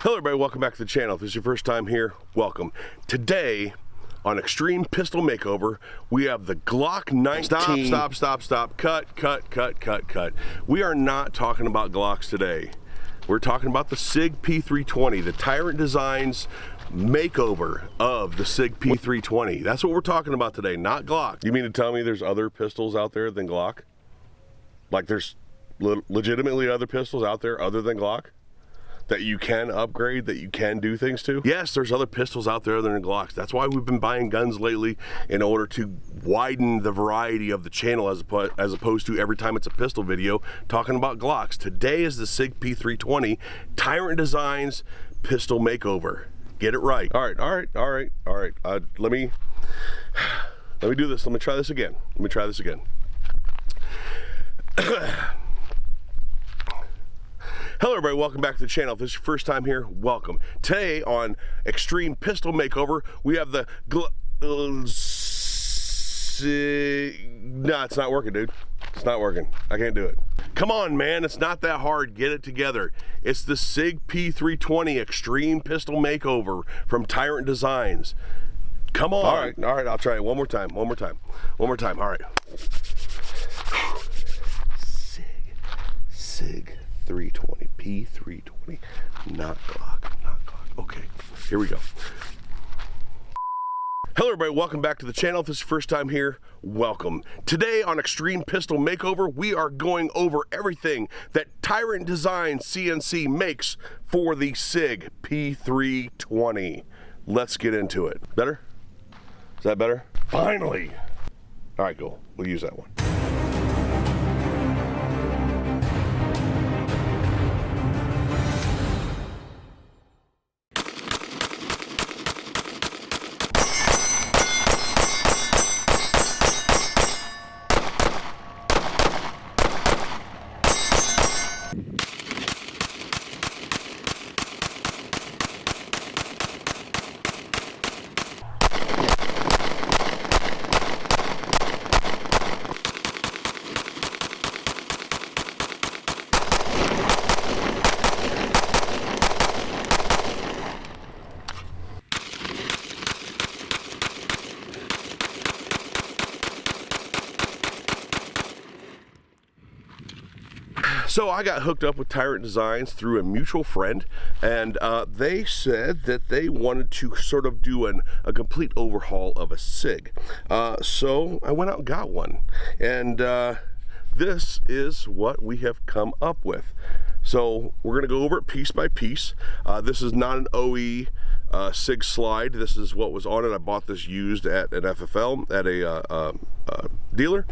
Hello everybody, welcome back to the channel. If this is your first time here, welcome. Today on Extreme Pistol Makeover, we have the Glock 19. Stop. Cut. We are not talking about Glocks today. We're talking about the Sig P320, the Tyrant Designs makeover of the Sig P320. That's what we're talking about today, not Glock. You mean to tell me there's other pistols out there than Glock? Like there's legitimately other pistols out there other than Glock that you can upgrade, that you can do things to? Yes, there's other pistols out there other than Glocks. That's why we've been buying guns lately, in order to widen the variety of the channel as opposed to every time it's a pistol video talking about Glocks. Today is the Sig P320 Tyrant Designs Pistol Makeover. Get it right. All right. Let me do this. Let me try this again. Hello everybody, welcome back to the channel. If this is your first time here, welcome. Today on Extreme Pistol Makeover, we have the no, it's not working, dude. It's not working. I can't do it. Come on, man, it's not that hard. Get it together. It's the Sig P320 Extreme Pistol Makeover from Tyrant Designs. Come on. All right, I'll try it one more time. All right. Sig 320, P320, not Glock. Okay, here we go. Hello everybody, welcome back to the channel. If this is your first time here, welcome. Today on Extreme Pistol Makeover, we are going over everything that Tyrant Designs CNC makes for the Sig P320. Let's get into it. Better? Is that better? Finally! All right, cool. We'll use that one. So I got hooked up with Tyrant Designs through a mutual friend, and they said that they wanted to sort of do a complete overhaul of a Sig. So I went out and got one, and this is what we have come up with. So we're going to go over it piece by piece. This is not an OE Sig slide. This is what was on it. I bought this used at an FFL at a dealer.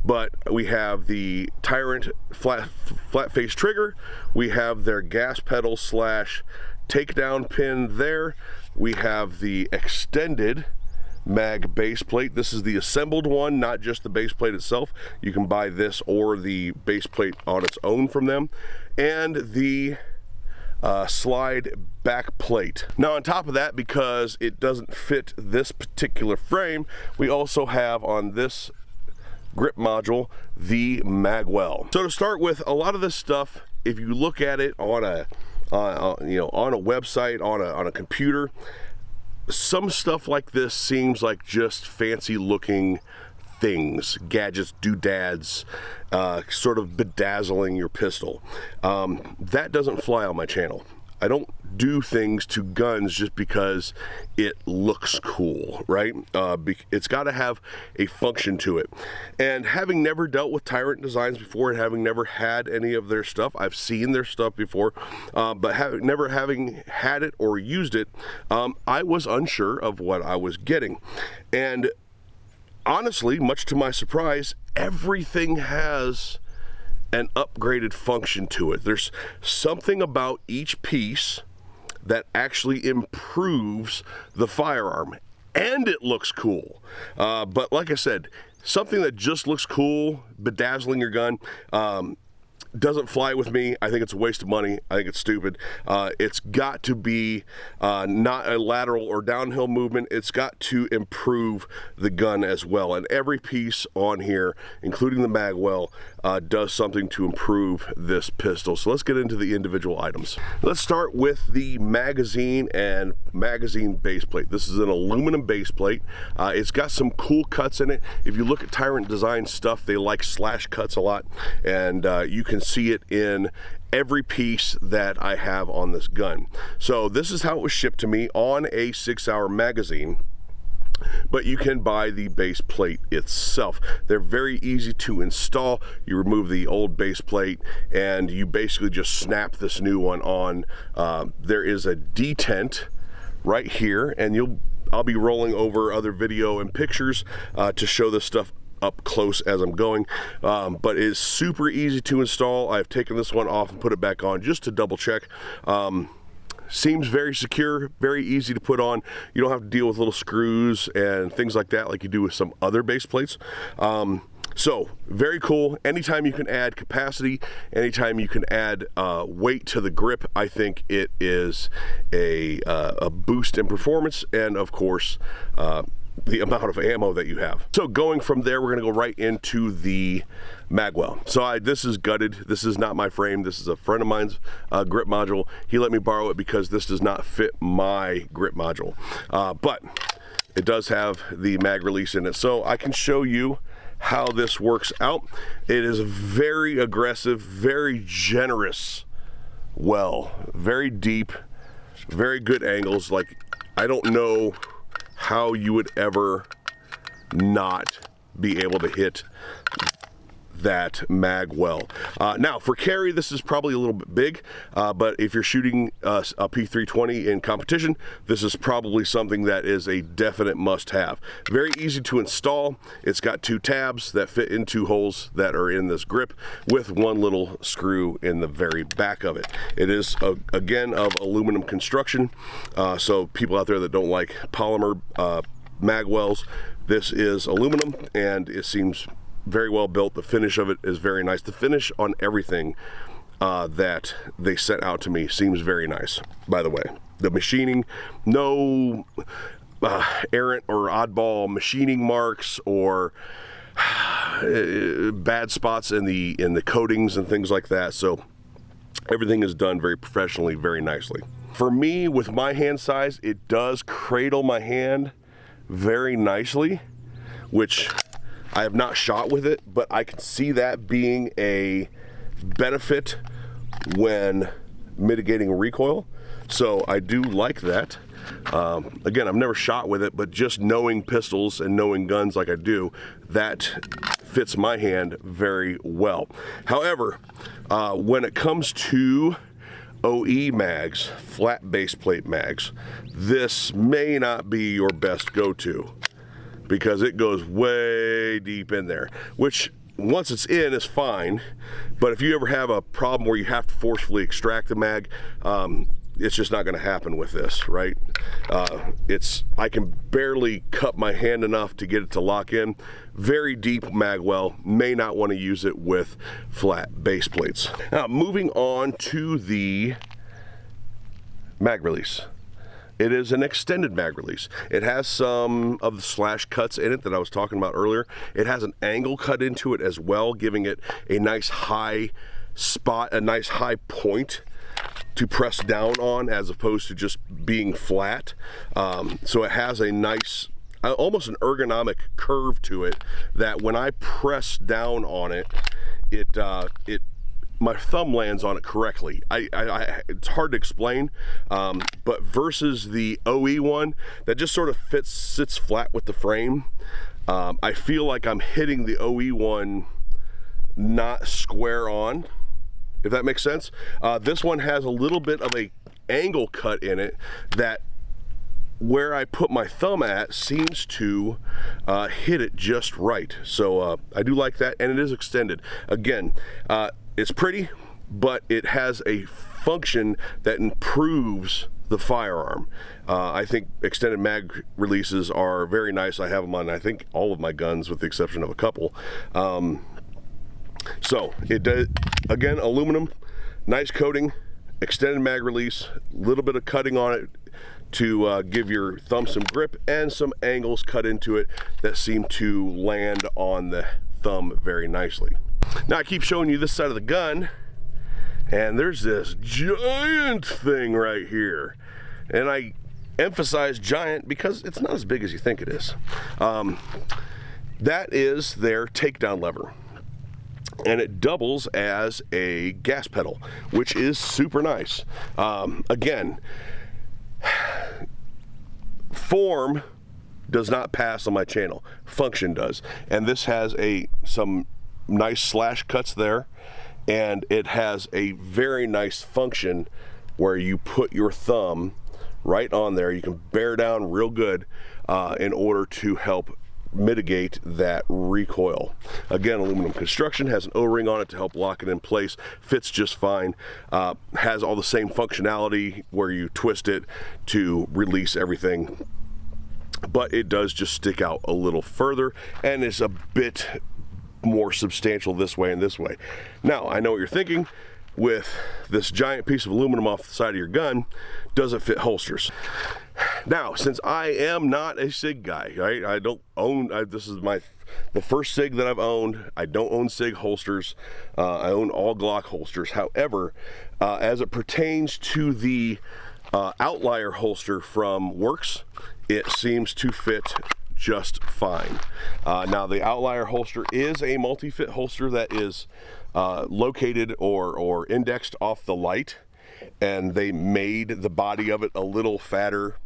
But we have the Tyrant flat face trigger. We have their gas pedal / takedown pin there. We have the extended mag base plate. This is the assembled one, not just the base plate itself. You can buy this or the base plate on its own from them. And the slide back plate. Now on top of that, because it doesn't fit this particular frame, we also have on this grip module the Magwell. So to start with, a lot of this stuff, if you look at it on a on a website, on a computer, some stuff like this seems like just fancy looking things, gadgets, doodads, sort of bedazzling your pistol. That doesn't fly on my channel. I don't do things to guns just because it looks cool, right? It's got to have a function to it. And having never dealt with Tyrant Designs before, and having never had any of their stuff, I've seen their stuff before, but never having had it or used it, I was unsure of what I was getting. And honestly, much to my surprise, everything has an upgraded function to it. There's something about each piece that actually improves the firearm, and it looks cool. But like I said, something that just looks cool, bedazzling your gun, doesn't fly with me. I think it's a waste of money. I think it's stupid. It's got to be not a lateral or downhill movement. It's got to improve the gun as well. And every piece on here, including the Magwell, does something to improve this pistol. So let's get into the individual items. Let's start with the magazine and magazine base plate. This is an aluminum base plate. It's got some cool cuts in it. If you look at Tyrant design stuff, they like slash cuts a lot, and you can see it in every piece that I have on this gun. So this is how it was shipped to me on a 6-hour magazine, but you can buy the base plate itself. They're very easy to install. You remove the old base plate and you basically just snap this new one on. There is a detent right here, and I'll be rolling over other video and pictures to show this stuff up close as I'm going, but it is super easy to install. I've taken this one off and put it back on just to double check. Seems very secure, very easy to put on. You don't have to deal with little screws and things like that like you do with some other base plates. So very cool. Anytime you can add capacity, anytime you can add weight to the grip, I think it is a boost in performance, and of course the amount of ammo that you have. So going from there, we're gonna go right into the Magwell. So this is gutted. This is not my frame. This is a friend of mine's grip module. He let me borrow it because this does not fit my grip module. But it does have the mag release in it. So I can show you how this works out. It is very aggressive, very generous well, very deep, very good angles. Like, I don't know how you would ever not be able to hit that Magwell. Now for carry, this is probably a little bit big, but if you're shooting a P320 in competition, this is probably something that is a definite must-have. Very easy to install. It's got 2 tabs that fit in 2 holes that are in this grip with 1 little screw in the very back of it. It is again of aluminum construction, so people out there that don't like polymer Magwells, this is aluminum and it seems very well built. The finish of it is very nice. The finish on everything that they sent out to me seems very nice, by the way. The machining, no errant or oddball machining marks or bad spots in the coatings and things like that. So everything is done very professionally, very nicely. For me, with my hand size, it does cradle my hand very nicely, which I have not shot with it, but I can see that being a benefit when mitigating recoil. So I do like that. Again, I've never shot with it, but just knowing pistols and knowing guns like I do, that fits my hand very well. However, when it comes to OE mags, flat base plate mags, this may not be your best go-to, because it goes way deep in there, which once it's in is fine, but if you ever have a problem where you have to forcefully extract the mag, it's just not going to happen with this, right? I can barely cup my hand enough to get it to lock in. Very deep Magwell, may not want to use it with flat base plates. Now moving on to the mag release. It is an extended mag release. It has some of the slash cuts in it that I was talking about earlier. It has an angle cut into it as well, giving it a nice high spot, a nice high point to press down on, as opposed to just being flat. So it has a nice, almost an ergonomic curve to it, that when I press down on it, my thumb lands on it correctly. It's hard to explain, but versus the OE one that just sort of sits flat with the frame, I feel like I'm hitting the OE one not square on, if that makes sense. This one has a little bit of a angle cut in it that where I put my thumb at seems to hit it just right. So I do like that, and it is extended. Again, it's pretty, but it has a function that improves the firearm. I think extended mag releases are very nice. I have them on, I think, all of my guns with the exception of a couple. So it does, again, aluminum, nice coating, extended mag release, a little bit of cutting on it to give your thumb some grip, and some angles cut into it that seem to land on the thumb very nicely. Now I keep showing you this side of the gun, and there's this giant thing right here. And I emphasize giant because it's not as big as you think it is. That is their takedown lever. And it doubles as a gas pedal, which is super nice. Again, form does not pass on my channel, function does. And this has some nice slash cuts there, and it has a very nice function where you put your thumb right on there. You can bear down real good in order to help mitigate that recoil. Again, aluminum construction, has an O-ring on it to help lock it in place, fits just fine, has all the same functionality where you twist it to release everything, but it does just stick out a little further and is a bit more substantial this way and this way. Now, I know what you're thinking. With this giant piece of aluminum off the side of your gun, does it fit holsters? Now, since I am not a Sig guy, right? I don't own, this is the first Sig that I've owned. I don't own Sig holsters. I own all Glock holsters. However, as it pertains to the outlier holster from Works, it seems to fit just fine. Now, the outlier holster is a multi-fit holster that is located or indexed off the light, and they made the body of it a little fatter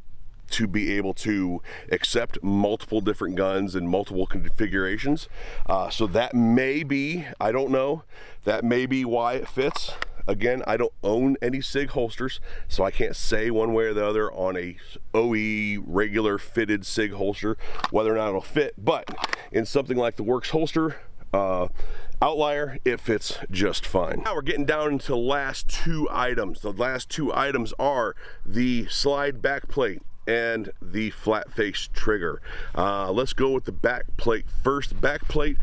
to be able to accept multiple different guns and multiple configurations. So that may be, I don't know, that may be why it fits. Again, I don't own any Sig holsters, so I can't say one way or the other on a OE regular fitted Sig holster whether or not it'll fit. But in something like the Works holster outlier, it fits just fine. Now we're getting down into the last two items. The last two items are the slide back plate and the flat face trigger. Let's go with the back plate first. Back plate,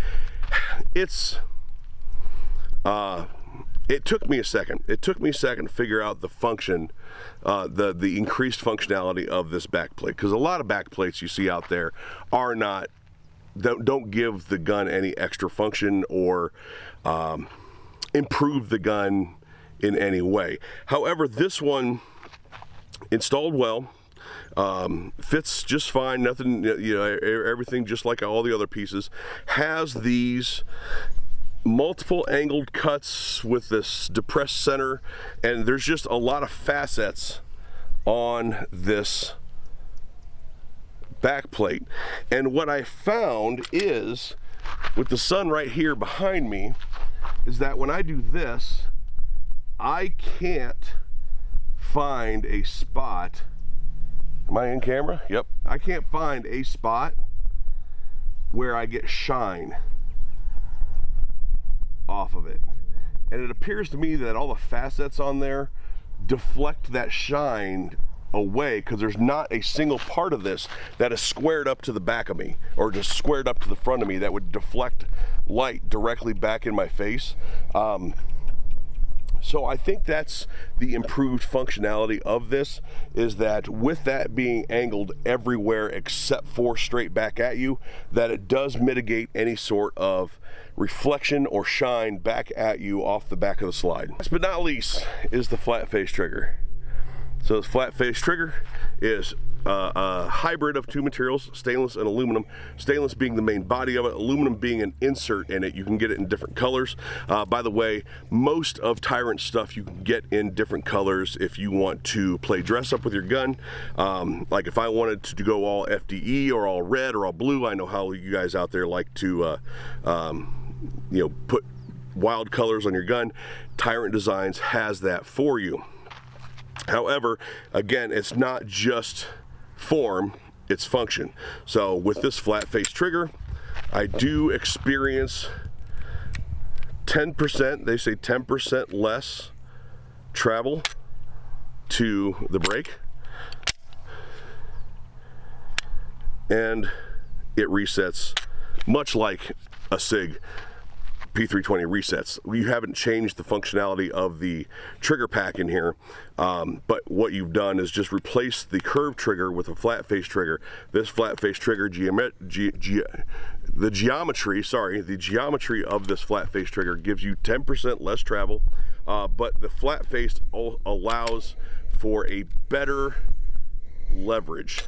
it took me a second. It took me a second to figure out the function, the increased functionality of this back plate, because a lot of back plates you see out there are not, don't give the gun any extra function or improve the gun in any way. However, this one installed well, fits just fine, nothing, you know, everything just like all the other pieces. Has these multiple angled cuts with this depressed center, and there's just a lot of facets on this back plate. And what I found is, with the sun right here behind me, is that when I do this, I can't find a spot. Am I in camera? Yep. I can't find a spot where I get shine off of it. And it appears to me that all the facets on there deflect that shine away, because there's not a single part of this that is squared up to the back of me or just squared up to the front of me that would deflect light directly back in my face. So I think that's the improved functionality of this, is that with that being angled everywhere except for straight back at you, that it does mitigate any sort of reflection or shine back at you off the back of the slide. Last but not least is the flat face trigger. So this flat face trigger is a hybrid of two materials, stainless and aluminum. Stainless being the main body of it, aluminum being an insert in it. You can get it in different colors. By the way, most of Tyrant stuff you can get in different colors if you want to play dress up with your gun. Like if I wanted to go all FDE or all red or all blue, I know how you guys out there like to you know, put wild colors on your gun. Tyrant Designs has that for you. However, again, it's not just form, it's function. So with this flat face trigger, I do experience 10%, they say 10% less travel to the brake, and it resets much like a Sig P320 resets. You haven't changed the functionality of the trigger pack in here, but what you've done is just replace the curved trigger with a flat face trigger. This flat face trigger the geometry of this flat face trigger gives you 10% less travel, but the flat face allows for a better leverage,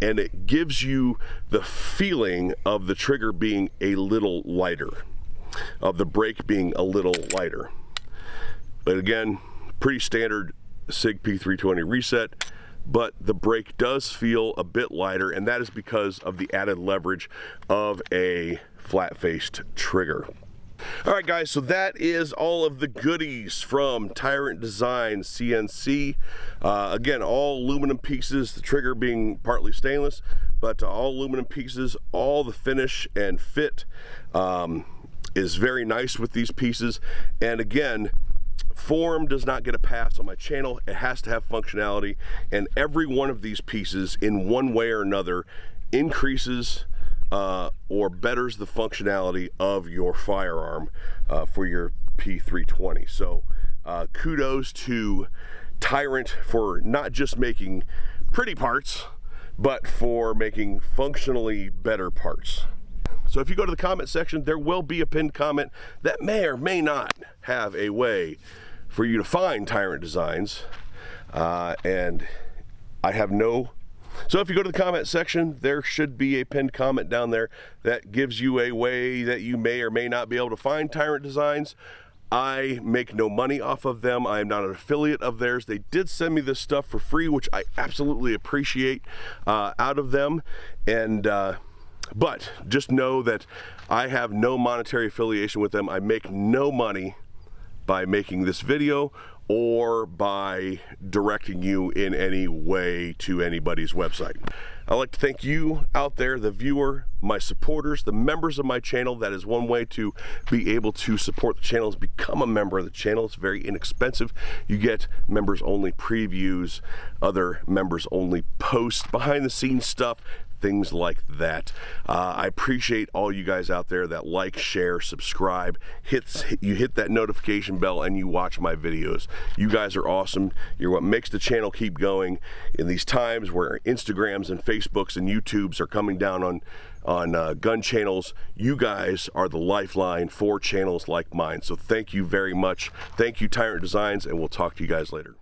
and it gives you the feeling of the trigger being a little lighter, of the brake being a little lighter. But again, pretty standard Sig P320 reset, but the brake does feel a bit lighter, and that is because of the added leverage of a flat-faced trigger. All right, guys, so that is all of the goodies from Tyrant CNC. Again, all aluminum pieces, the trigger being partly stainless, but all aluminum pieces. All the finish and fit is very nice with these pieces. And again, form does not get a pass on my channel. It has to have functionality, and every one of these pieces in one way or another increases or betters the functionality of your firearm for your P320. So kudos to Tyrant for not just making pretty parts, but for making functionally better parts. So if you go to the comment section, there will be a pinned comment that may or may not have a way for you to find Tyrant Designs, and I have no. So if you go to the comment section, there should be a pinned comment down there that gives you a way that you may or may not be able to find Tyrant Designs. I make no money off of them. I am not an affiliate of theirs. They did send me this stuff for free, which I absolutely appreciate out of them. And but just know that I have no monetary affiliation with them. I make no money by making this video or by directing you in any way to anybody's website. I'd like to thank you out there, the viewer, my supporters, the members of my channel. That is one way to be able to support the channel, is become a member of the channel. It's very inexpensive. You get members only previews, other members only posts, behind the scenes stuff, things like that. I appreciate all you guys out there that like, share, subscribe, you hit that notification bell, and you watch my videos. You guys are awesome. You're what makes the channel keep going in these times where Instagrams and Facebooks and YouTubes are coming down on gun channels. You guys are the lifeline for channels like mine. So thank you very much. Thank you, Tyrant Designs, and we'll talk to you guys later.